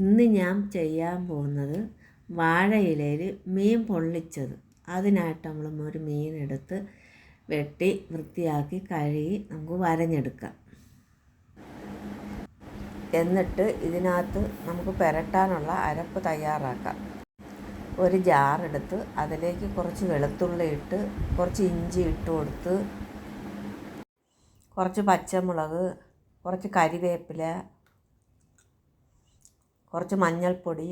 ഇന്ന് ഞാൻ ചെയ്യാൻ പോകുന്നത് വാഴയിലയിൽ മീൻ പൊള്ളിച്ചത്. അതിനായിട്ട് നമ്മൾ ഒരു മീനെടുത്ത് വെട്ടി വൃത്തിയാക്കി കഴുകി നമുക്ക് വരഞ്ഞെടുക്കാം. എന്നിട്ട് ഇതിനകത്ത് നമുക്ക് പുരട്ടാനുള്ള അരപ്പ് തയ്യാറാക്കാം. ഒരു ജാറെടുത്ത് അതിലേക്ക് കുറച്ച് വെളുത്തുള്ളി ഇട്ട് കുറച്ച് ഇഞ്ചി ഇട്ട് കൊടുത്ത് കുറച്ച് പച്ചമുളക്, കുറച്ച് കരിവേപ്പില, കുറച്ച് മഞ്ഞൾപ്പൊടി,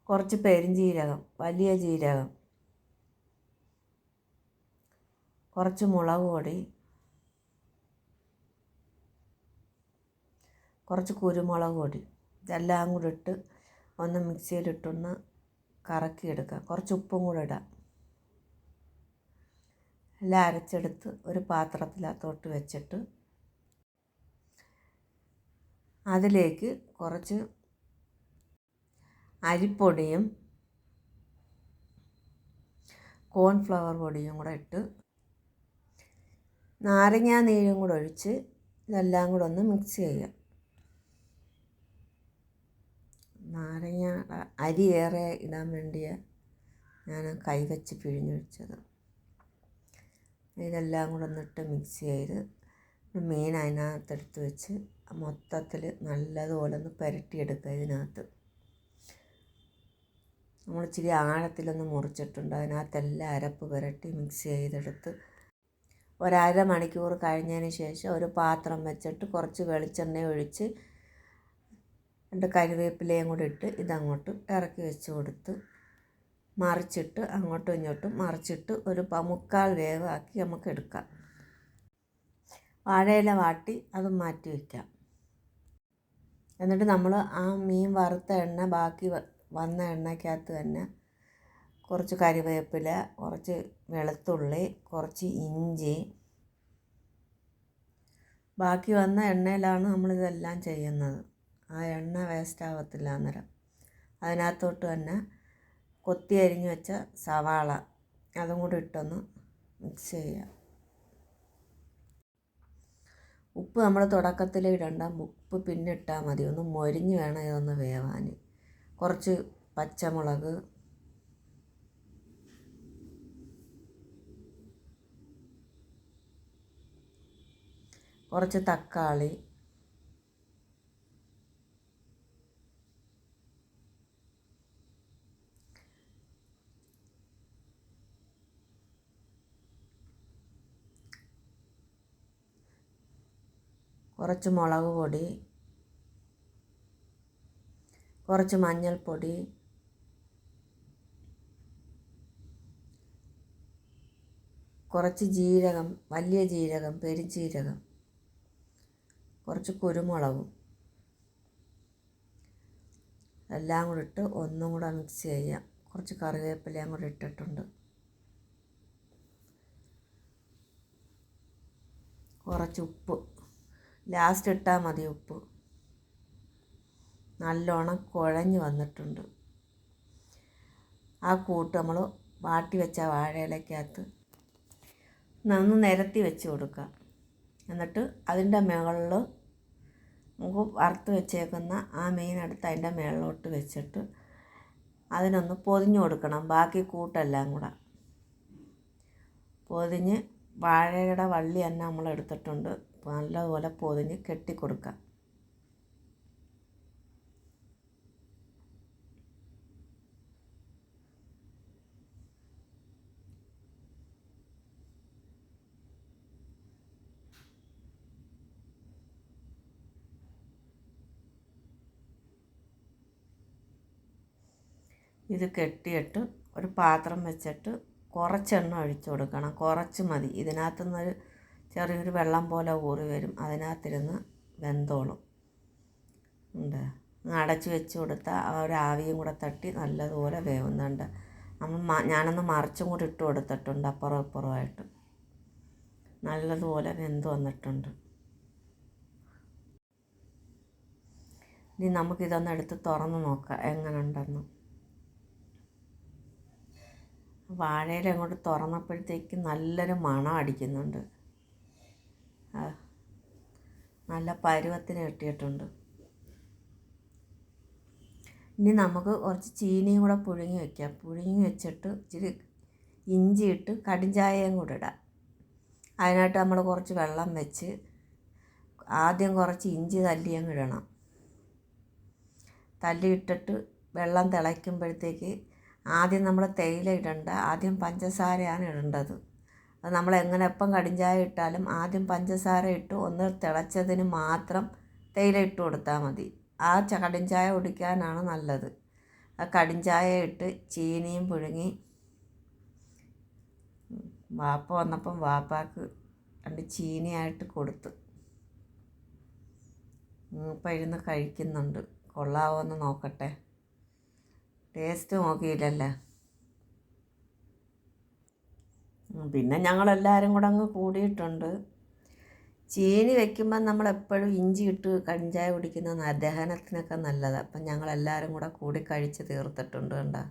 കുറച്ച് പെരുംജീരകം, വലിയ ജീരകം, കുറച്ച് മുളക് പൊടി, കുറച്ച് കുരുമുളക് പൊടി, ഇതെല്ലാം കൂടി ഇട്ട് ഒന്ന് മിക്സിയിലിട്ടൊന്ന് കറക്കിയെടുക്കുക. കുറച്ച് ഉപ്പും കൂടെ ഇടാം. എല്ലാം അരച്ചെടുത്ത് ഒരു പാത്രത്തിനകത്തോട്ട് വെച്ചിട്ട് അതിലേക്ക് കുറച്ച് അരിപ്പൊടിയും കോൺഫ്ലവർ പൊടിയും കൂടെ ഇട്ട് നാരങ്ങാ നീരും കൂടെ ഒഴിച്ച് ഇതെല്ലാം കൂടെ ഒന്ന് മിക്സ് ചെയ്യാം. നാരങ്ങ അരി ഏറെ ഇടാൻ വേണ്ടിയ ഞാൻ കൈവച്ച് പിഴിഞ്ഞൊഴിച്ചത്. ഇതെല്ലാം കൂടെ ഒന്നിട്ട് മിക്സ് ചെയ്ത് മീൻ അതിനകത്തെടുത്ത് വെച്ച് മൊത്തത്തിൽ നല്ലതുപോലെ ഒന്ന് പുരട്ടിയെടുക്കുക. ഇതിനകത്ത് നമ്മൾ ഇച്ചിരി ആഴത്തിലൊന്ന് മുറിച്ചിട്ടുണ്ട്. അതിനകത്തെല്ലാം അരപ്പ് പുരട്ടി മിക്സ് ചെയ്തെടുത്ത് ഒരര മണിക്കൂർ കഴിഞ്ഞതിന് ശേഷം ഒരു പാത്രം വെച്ചിട്ട് കുറച്ച് വെളിച്ചെണ്ണ ഒഴിച്ച് രണ്ട് കരിവേപ്പിലയും കൂടി ഇട്ട് ഇതങ്ങോട്ട് ഇറക്കി വെച്ച് കൊടുത്ത് മറിച്ചിട്ട് അങ്ങോട്ടും ഇങ്ങോട്ടും മറിച്ചിട്ട് ഒരു മുക്കാൽ വേവാക്കി നമുക്ക് എടുക്കാം. വാഴയില വാട്ടി അത് മാറ്റി വയ്ക്കാം. എന്നിട്ട് നമ്മൾ ആ മീൻ വറുത്ത എണ്ണ ബാക്കി വന്ന എണ്ണയ്ക്കകത്ത് തന്നെ കുറച്ച് കരിവേപ്പില, കുറച്ച് വെളുത്തുള്ളി, കുറച്ച് ഇഞ്ചി, ബാക്കി വന്ന എണ്ണയിലാണ് നമ്മളിതെല്ലാം ചെയ്യുന്നത്. ആ എണ്ണ വേസ്റ്റ് ആവത്തില്ല അന്നേരം. അതിനകത്തോട്ട് തന്നെ കൊത്തി അരിഞ്ഞ് വെച്ച സവാള അതും കൂടി ഇട്ടൊന്ന് മിക്സ് ചെയ്യാം. ഉപ്പ് നമ്മൾ തുടക്കത്തിൽ ഇടണ്ട, ഉപ്പ് പിന്നെ ഇട്ടാൽ മതി. ഒന്ന് മൊരിഞ്ഞ് വേണം ഇതൊന്ന് വേവാൻ. കുറച്ച് പച്ചമുളക്, കുറച്ച് തക്കാളി, കുറച്ച് മുളക് പൊടി, കുറച്ച് മഞ്ഞൾപ്പൊടി, കുറച്ച് ജീരകം, വലിയ ജീരകം, പെരുംജീരകം, കുറച്ച് കുരുമുളകും എല്ലാം കൂടി ഇട്ട് ഒന്നും കൂടെ മിക്സ് ചെയ്യാം. കുറച്ച് കറിവേപ്പിലയും കൂടി ഇട്ടിട്ടുണ്ട്. കുറച്ച് ഉപ്പ് ലാസ്റ്റ് ഇട്ടാൽ മതി. ഉപ്പ് നല്ലോണം കുഴഞ്ഞ് വന്നിട്ടുണ്ട്. ആ കൂട്ട് നമ്മൾ വാട്ടി വെച്ച വാഴയിലക്കകത്ത് നന്ന് നിരത്തി വെച്ച് കൊടുക്കുക. എന്നിട്ട് അതിൻ്റെ മുകളിൽ നമുക്ക് വറുത്ത് വെച്ചേക്കുന്ന ആ മീനെടുത്ത് അതിൻ്റെ മുകളിലോട്ട് വെച്ചിട്ട് അതിനൊന്ന് പൊതിഞ്ഞ് കൊടുക്കണം. ബാക്കി കൂട്ടെല്ലാം കൂടെ പൊതിഞ്ഞ് വാഴയുടെ വള്ളി തന്നെ നമ്മൾ എടുത്തിട്ടുണ്ട്. നല്ലതുപോലെ പൊതിഞ്ഞ് കെട്ടിക്കൊടുക്കുക. ഇത് കെട്ടിയിട്ട് ഒരു പാത്രം വെച്ചിട്ട് കുറച്ച് എണ്ണ ഒഴിച്ചു കൊടുക്കണം. കുറച്ച് മതി. ഇതിനകത്തുനിന്നൊരു ചെറിയൊരു വെള്ളം പോലെ ഊറി വരും. അതിനകത്തിരുന്ന് വെന്തോളും. ഉണ്ട് അടച്ച് വെച്ച് കൊടുത്താൽ ആ ഒരു ആവിയും കൂടെ തട്ടി നല്ലതുപോലെ വേവുന്നുണ്ട്. ഞാനൊന്ന് മറിച്ചും കൂടി ഇട്ട് കൊടുത്തിട്ടുണ്ട്. അപ്പുറം ഇപ്പുറമായിട്ട് നല്ലതുപോലെ വെന്ത് വന്നിട്ടുണ്ട്. ഇനി നമുക്കിതൊന്ന് എടുത്ത് തുറന്ന് നോക്കാം എങ്ങനെ ഉണ്ടെന്ന്. വാഴയില അങ്ങോട്ട് തുറന്നപ്പോഴത്തേക്ക് നല്ലൊരു മണം അടിക്കുന്നുണ്ട്. നല്ല പരുവത്തിന് കിട്ടിയിട്ടുണ്ട്. ഇനി നമുക്ക് കുറച്ച് ചീനിയും കൂടെ പുഴുങ്ങി വയ്ക്കാം. പുഴുങ്ങി വെച്ചിട്ട് ഇച്ചിരി ഇഞ്ചി ഇട്ട് കടുംചായയും കൂടെ ഇടാം. അതിനായിട്ട് നമ്മൾ കുറച്ച് വെള്ളം വെച്ച് ആദ്യം കുറച്ച് ഇഞ്ചി തല്ലിയങ്ങ് ഇടണം. തല്ലിയിട്ടിട്ട് വെള്ളം തിളയ്ക്കുമ്പോഴത്തേക്ക് ആദ്യം നമ്മൾ തേയില ഇടണ്ട, ആദ്യം പഞ്ചസാരയാണ് ഇടേണ്ടത്. അത് നമ്മൾ എങ്ങനെ എപ്പം കടുംചായ ഇട്ടാലും ആദ്യം പഞ്ചസാര ഇട്ട് ഒന്ന് തിളച്ചതിന് മാത്രം തേയില ഇട്ട് കൊടുത്താൽ മതി. ആ കടുംചായ കുടിക്കാനാണ് നല്ലത്. ആ കടുംചായ ഇട്ട് ചീനിയും പുഴുങ്ങി വാപ്പ വന്നപ്പം വാപ്പാക്ക് 2 ചീനിയായിട്ട് കൊടുത്ത്. ഇപ്പം ഇരുന്ന് കഴിക്കുന്നുണ്ട്. കൊള്ളാവോ എന്ന് നോക്കട്ടെ. ടേസ്റ്റ് നോക്കിയില്ലല്ലേ. പിന്നെ ഞങ്ങളെല്ലാവരും കൂടെ അങ്ങ് കൂടിയിട്ടുണ്ട്. ചീനി വെക്കുമ്പം നമ്മളെപ്പോഴും ഇഞ്ചി ഇട്ട് കടുംചായ കുടിക്കുന്നത് ദഹനത്തിനൊക്കെ നല്ലതാണ്. അപ്പം ഞങ്ങളെല്ലാവരും കൂടെ കൂടി കഴിച്ച് തീർത്തിട്ടുണ്ട്. കണ്ടോ.